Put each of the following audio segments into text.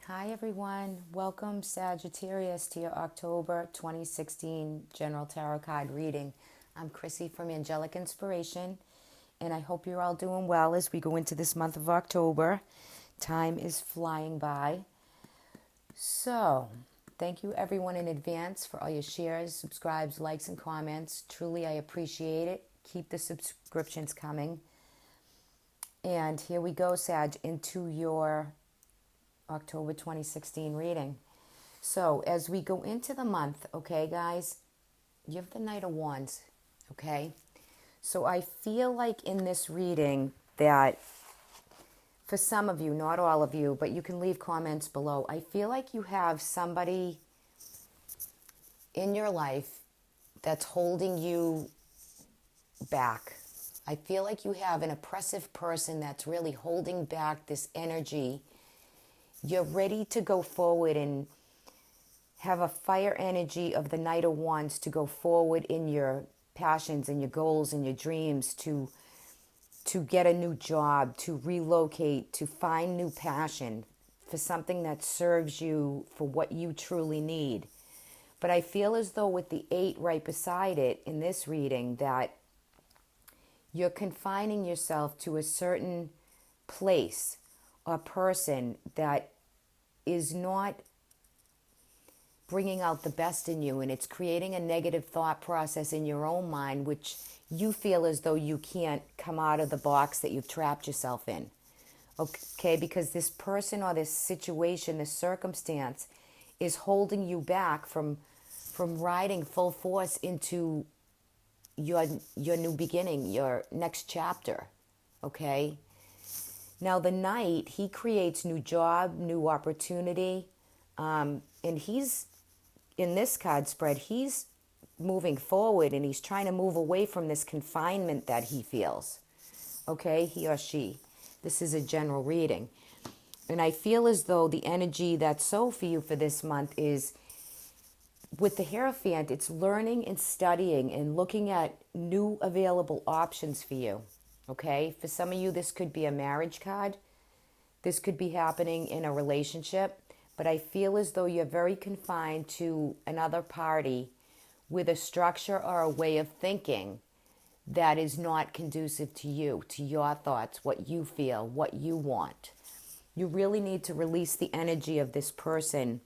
Hi everyone, welcome Sagittarius to your October 2016 General Tarot Card reading. I'm Chrissy from Angelic Inspiration, and I hope you're all doing well as we go into this month of October. Time is flying by. So, thank you everyone in advance for all your shares, subscribes, likes, and comments. Truly, I appreciate it. Keep the subscriptions coming. And here we go, Sag, into your October 2016 reading. So as we go into the month, okay, guys, you have the Knight of Wands, okay? So I feel like in this reading that for some of you, not all of you, but you can leave comments below. I feel like you have somebody in your life that's holding you back. I feel like you have an oppressive person that's really holding back this energy. You're ready to go forward and have a fire energy of the Knight of Wands to go forward in your passions and your goals and your dreams, to get a new job, to relocate, to find new passion for something that serves you for what you truly need. But I feel as though with the 8 right beside it in this reading that you're confining yourself to a certain place or person that is not bringing out the best in you, and it's creating a negative thought process in your own mind, which you feel as though you can't come out of the box that you've trapped yourself in. Okay, because this person or this situation, this circumstance is holding you back from riding full force into your new beginning, your next chapter. Okay? Now, the Knight, he creates new job, new opportunity, and he's, in this card spread, he's moving forward and he's trying to move away from this confinement that he feels. Okay, he or she. This is a general reading. And I feel as though the energy that's so for you for this month is, with the Hierophant, it's learning and studying and looking at new available options for you. Okay, for some of you, this could be a marriage card. This could be happening in a relationship. But I feel as though you're very confined to another party with a structure or a way of thinking that is not conducive to you, to your thoughts, what you feel, what you want. You really need to release the energy of this person,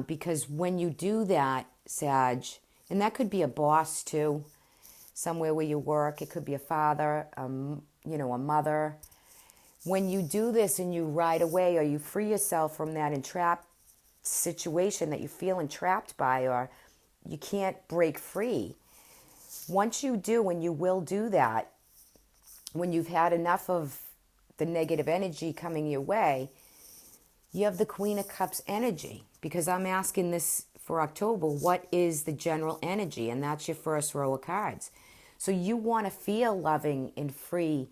because when you do that, Sag, and that could be a boss too, somewhere where you work. It could be a father, a mother. When you do this and you ride away, or you free yourself from that entrapped situation that you feel entrapped by, or you can't break free. Once you do, and you will do that, when you've had enough of the negative energy coming your way, you have the Queen of Cups energy. Because I'm asking this for October, what is the general energy? And that's your first row of cards. So you want to feel loving and free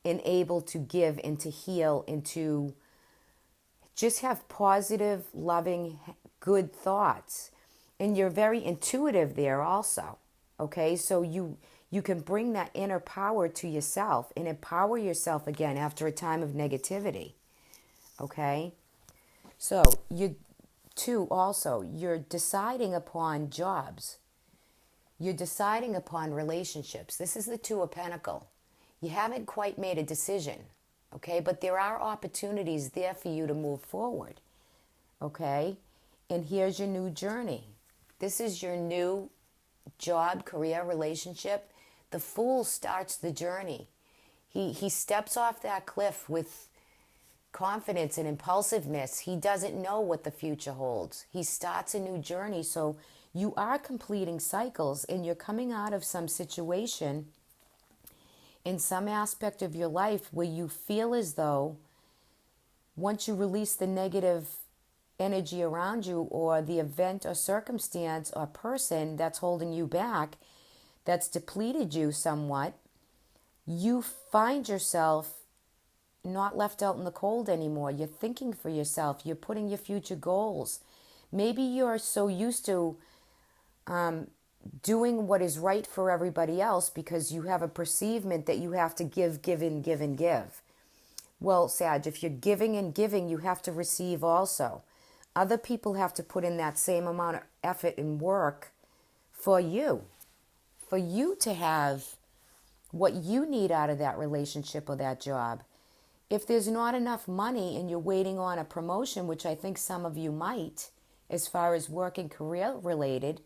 and able to give and to heal and to just have positive, loving, good thoughts. And you're very intuitive there also. Okay, so you can bring that inner power to yourself and empower yourself again after a time of negativity. Okay, so you too also, you're deciding upon jobs. You're deciding upon relationships. This is the 2 of Pentacles. You haven't quite made a decision, okay? But there are opportunities there for you to move forward, okay? And here's your new journey. This is your new job, career, relationship. The Fool starts the journey. He steps off that cliff with confidence and impulsiveness. He doesn't know what the future holds. He starts a new journey. So you are completing cycles, and you're coming out of some situation in some aspect of your life where you feel as though once you release the negative energy around you, or the event or circumstance or person that's holding you back, that's depleted you somewhat, you find yourself not left out in the cold anymore. You're thinking for yourself. You're putting your future goals. Maybe you're so used to doing what is right for everybody else because you have a perceivement that you have to give, and give, and give. Well, Sag, if you're giving and giving, you have to receive also. Other people have to put in that same amount of effort and work for you to have what you need out of that relationship or that job. If there's not enough money and you're waiting on a promotion, which I think some of you might, as far as work and career related,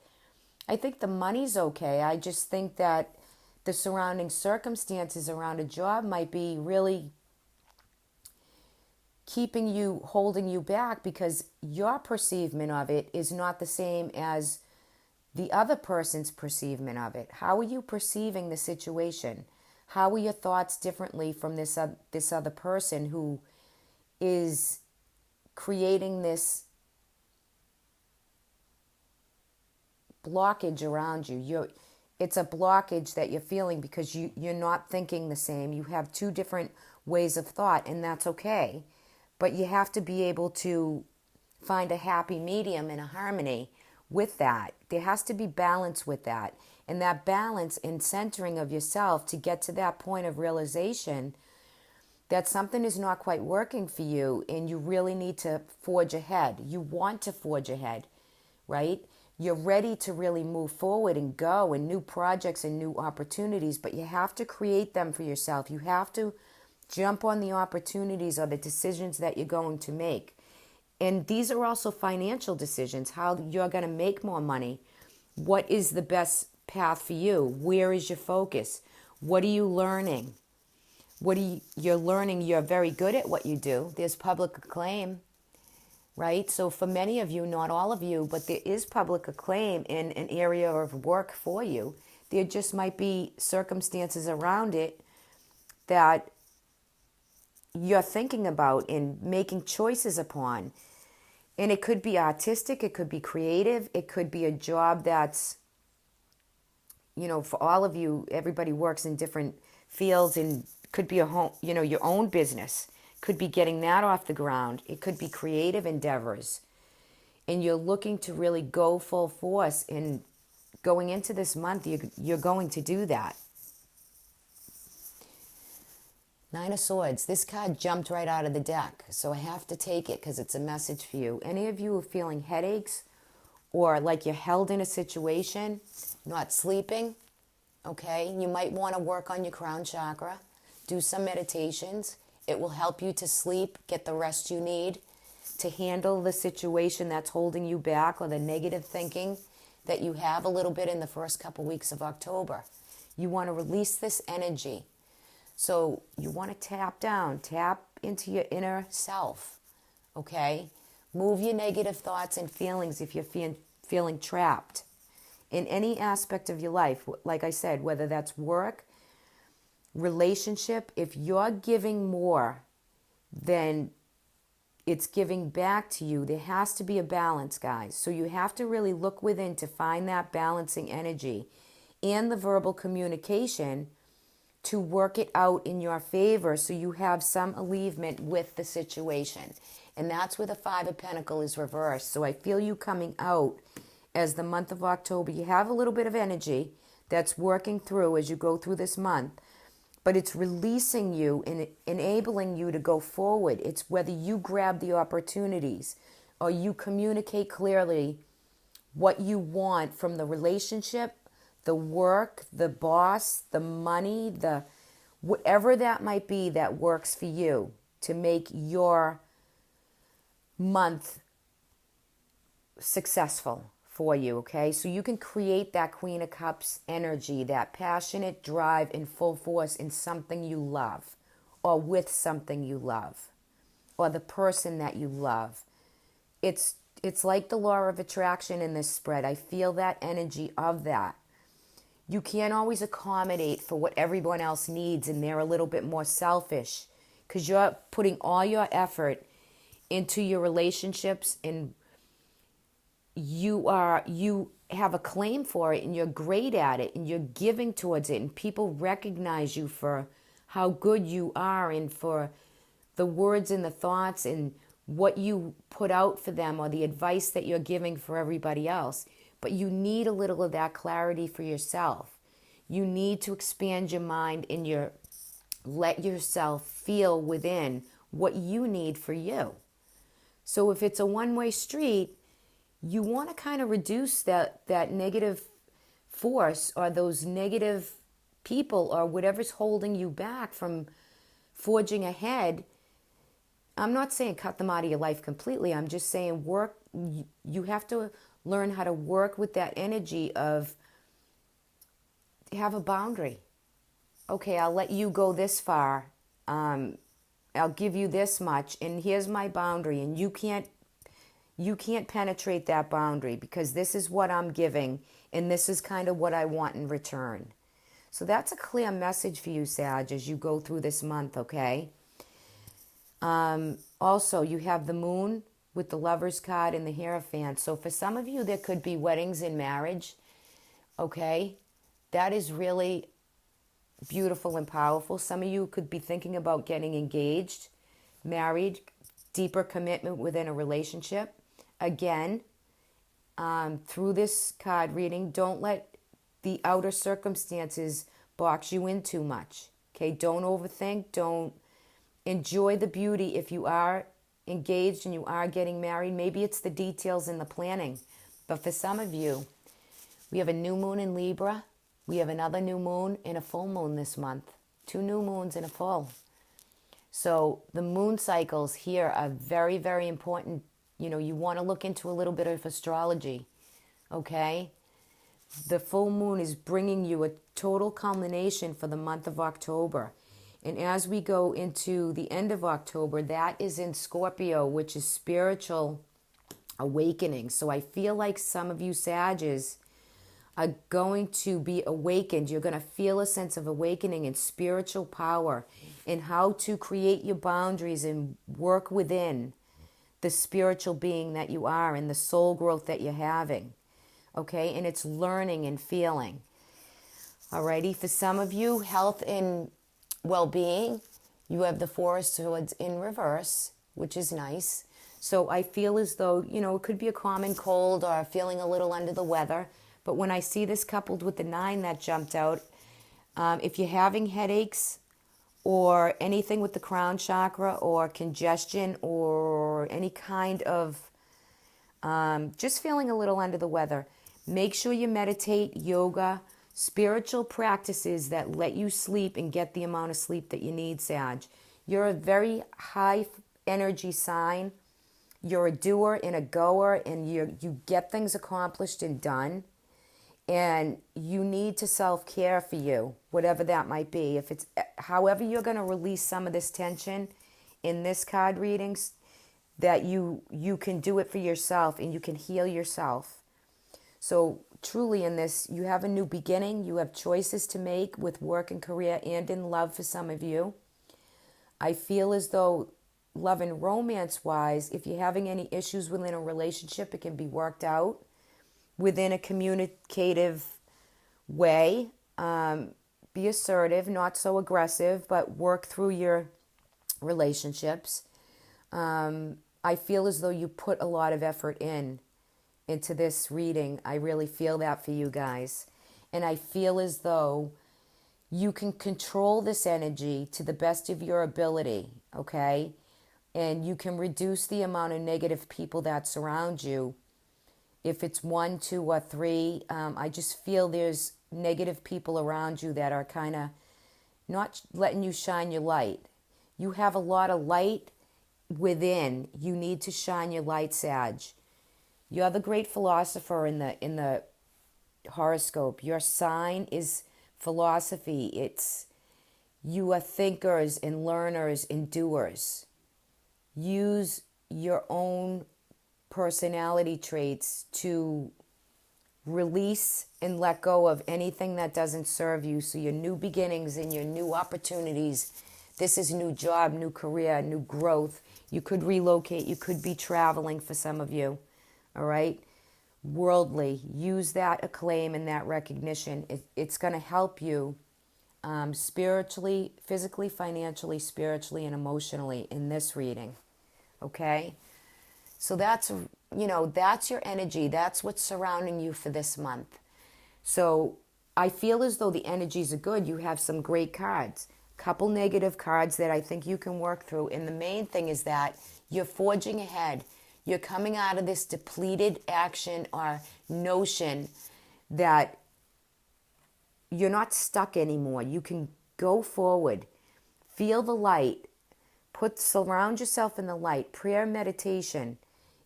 I think the money's okay. I just think that the surrounding circumstances around a job might be really keeping you, holding you back because your perceivement of it is not the same as the other person's perceivement of it. How are you perceiving the situation? How are your thoughts differently from this other person who is creating this blockage around you? It's a blockage that you're feeling because you're not thinking the same. You have two different ways of thought, and that's okay. But you have to be able to find a happy medium and a harmony with that. There has to be balance with that. And that balance and centering of yourself to get to that point of realization that something is not quite working for you and you really need to forge ahead. You want to forge ahead, right? You're ready to really move forward and go and new projects and new opportunities, but you have to create them for yourself. You have to jump on the opportunities or the decisions that you're going to make. And these are also financial decisions, how you're going to make more money. What is the best path for you? Where is your focus? What are you learning? You're learning you're very good at what you do. There's public acclaim, right? So for many of you, not all of you, but there is public acclaim in an area of work for you. There just might be circumstances around it that you're thinking about and making choices upon. And it could be artistic, it could be creative, it could be a job that's, for all of you, everybody works in different fields, and could be a home, your own business. Could be getting that off the ground. It could be creative endeavors. And you're looking to really go full force, and going into this month, you're going to do that. Nine of Swords. This card jumped right out of the deck, so I have to take it because it's a message for you. Any of you who are feeling headaches or like you're held in a situation, not sleeping, okay? You might want to work on your crown chakra, do some meditations. It will help you to sleep, get the rest you need to handle the situation that's holding you back or the negative thinking that you have a little bit in the first couple weeks of October. You want to release this energy. So you want to tap into your inner self, okay? Move your negative thoughts and feelings if you're feeling trapped in any aspect of your life. Like I said, whether that's work, relationship, if you're giving more than it's giving back to you, there has to be a balance, guys. So you have to really look within to find that balancing energy and the verbal communication to work it out in your favor so you have some alleviation with the situation. And that's where the Five of Pentacles is reversed. So I feel you coming out as the month of October. You have a little bit of energy that's working through as you go through this month, but it's releasing you and enabling you to go forward. It's whether you grab the opportunities or you communicate clearly what you want from the relationship, the work, the boss, the money, whatever that might be that works for you to make your month successful for you, okay? So you can create that Queen of Cups energy, that passionate drive in full force in something you love or with something you love or the person that you love. It's like the law of attraction in this spread. I feel that energy of that. You can't always accommodate for what everyone else needs, and they're a little bit more selfish because you're putting all your effort into your relationships, and you have a claim for it, and you're great at it, and you're giving towards it, and people recognize you for how good you are and for the words and the thoughts and what you put out for them or the advice that you're giving for everybody else. But you need a little of that clarity for yourself. You need to expand your mind and your let yourself feel within what you need for you. So if it's a one-way street, you want to kind of reduce that negative force or those negative people or whatever's holding you back from forging ahead. I'm not saying cut them out of your life completely. I'm just saying work. You have to learn how to work with that energy of have a boundary. Okay, I'll let you go this far. I'll give you this much, and here's my boundary, and you can't penetrate that boundary because this is what I'm giving, and this is kind of what I want in return. So that's a clear message for you, Sag, as you go through this month, okay? Also, you have the moon with the Lover's card and the Hierophant. So for some of you, there could be weddings and marriage, okay? That is really beautiful and powerful. Some of you could be thinking about getting engaged, married, deeper commitment within a relationship. Again, through this card reading, don't let the outer circumstances box you in too much. Okay, don't overthink. Don't enjoy the beauty if you are engaged and you are getting married. Maybe it's the details in the planning. But for some of you, we have a new moon in Libra. We have another new moon and a full moon this month. 2 new moons and a full. So the moon cycles here are very, very important. You know, you want to look into a little bit of astrology, okay? The full moon is bringing you a total culmination for the month of October. And as we go into the end of October, that is in Scorpio, which is spiritual awakening. So I feel like some of you Sages are going to be awakened. You're going to feel a sense of awakening and spiritual power and how to create your boundaries and work within the spiritual being that you are and the soul growth that you're having. Okay, and it's learning and feeling. Alrighty, for some of you, health and well-being, you have the Four of Swords in reverse, which is nice. So I feel as though, you know, it could be a common cold or feeling a little under the weather. But when I see this coupled with the 9 that jumped out, if you're having headaches or anything with the crown chakra or congestion or any kind of just feeling a little under the weather, make sure you meditate, yoga, spiritual practices that let you sleep and get the amount of sleep that you need, Sag. You're a very high energy sign. You're a doer and a goer, and you get things accomplished and done. And you need to self-care for you, whatever that might be. If it's however you're going to release some of this tension in this card readings, that you can do it for yourself and you can heal yourself. So truly in this, you have a new beginning. You have choices to make with work and career and in love for some of you. I feel as though love and romance-wise, if you're having any issues within a relationship, it can be worked out within a communicative way. Be assertive, not so aggressive, but work through your relationships. I feel as though you put a lot of effort into this reading. I really feel that for you guys. And I feel as though you can control this energy to the best of your ability, okay? And you can reduce the amount of negative people that surround you. If it's 1, 2, or 3, I just feel there's negative people around you that are kind of not letting you shine your light. You have a lot of light within. You need to shine your light, Sag. You're the great philosopher in the horoscope. Your sign is philosophy. It's you are thinkers and learners and doers. Use your own personality traits to release and let go of anything that doesn't serve you. So your new beginnings and your new opportunities, this is new job, new career, new growth. You could relocate, you could be traveling for some of you, all right? Worldly, use that acclaim and that recognition. It's going to help you spiritually, physically, financially, spiritually, and emotionally in this reading, okay? So that's, that's your energy. That's what's surrounding you for this month. So I feel as though the energies are good. You have some great cards. couple negative cards that I think you can work through. And the main thing is that you're forging ahead. You're coming out of this depleted action or notion that you're not stuck anymore. You can go forward. Feel the light. Surround yourself in the light. Prayer, meditation.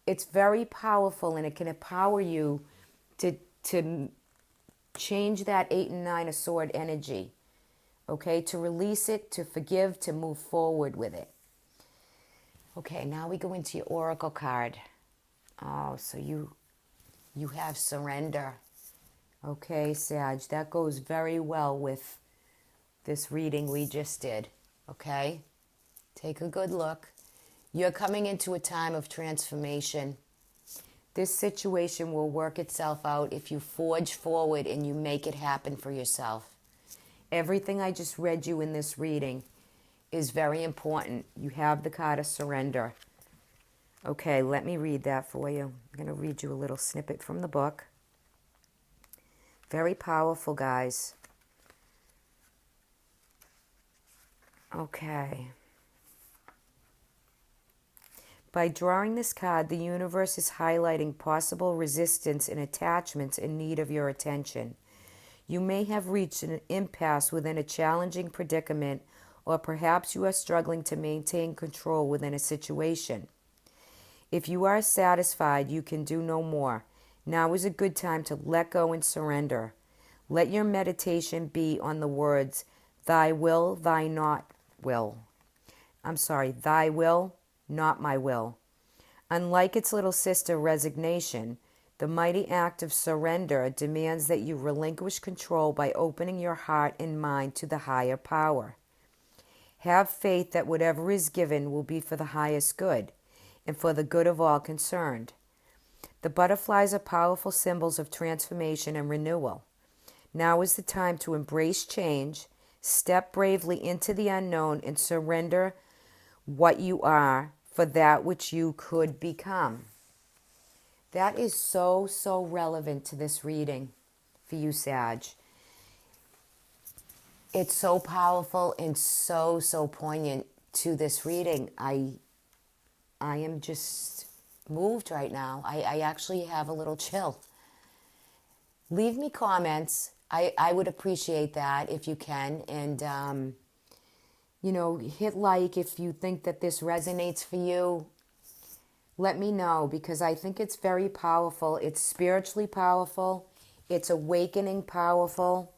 It's very powerful, and it can empower you to change that 8 and 9 of sword energy. Okay, to release it, to forgive, to move forward with it. Okay, now we go into your oracle card. Oh, so you have surrender. Okay, Sag, that goes very well with this reading we just did. Okay, take a good look. You're coming into a time of transformation. This situation will work itself out if you forge forward and you make it happen for yourself. Everything I just read you in this reading is very important. You have the card of surrender. Okay, let me read that for you. I'm going to read you a little snippet from the book. Very powerful, guys. Okay. By drawing this card, the universe is highlighting possible resistance and attachments in need of your attention. You may have reached an impasse within a challenging predicament, or perhaps you are struggling to maintain control within a situation. If you are satisfied you can do no more, now is a good time to let go and surrender. Let your meditation be on the words, thy will, thy not will. Thy will, not my will. Unlike its little sister, resignation, the mighty act of surrender demands that you relinquish control by opening your heart and mind to the higher power. Have faith that whatever is given will be for the highest good and for the good of all concerned. The butterflies are powerful symbols of transformation and renewal. Now is the time to embrace change, step bravely into the unknown, and surrender what you are for that which you could become. That is so, so relevant to this reading for you, Sag. It's so powerful and so, so poignant to this reading. I am just moved right now. I actually have a little chill. Leave me comments. I would appreciate that if you can. And, hit like if you think that this resonates for you. Let me know, because I think it's very powerful. It's spiritually powerful. It's awakening powerful.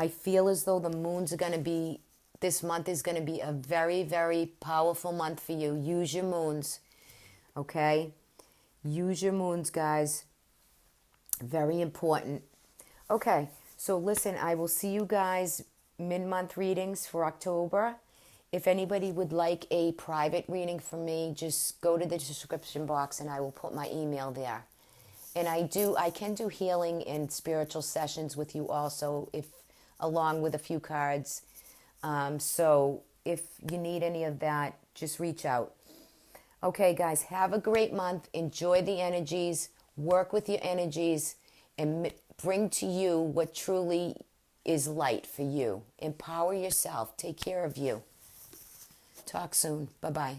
I feel as though this month is going to be a very, very powerful month for you. Use your moons, okay? Use your moons, guys. Very important. Okay, so listen, I will see you guys mid-month readings for October. If anybody would like a private reading from me, just go to the description box and I will put my email there. And I can do healing and spiritual sessions with you also, along with a few cards. So if you need any of that, just reach out. Okay, guys, have a great month. Enjoy the energies. Work with your energies and bring to you what truly is light for you. Empower yourself. Take care of you. Talk soon. Bye-bye.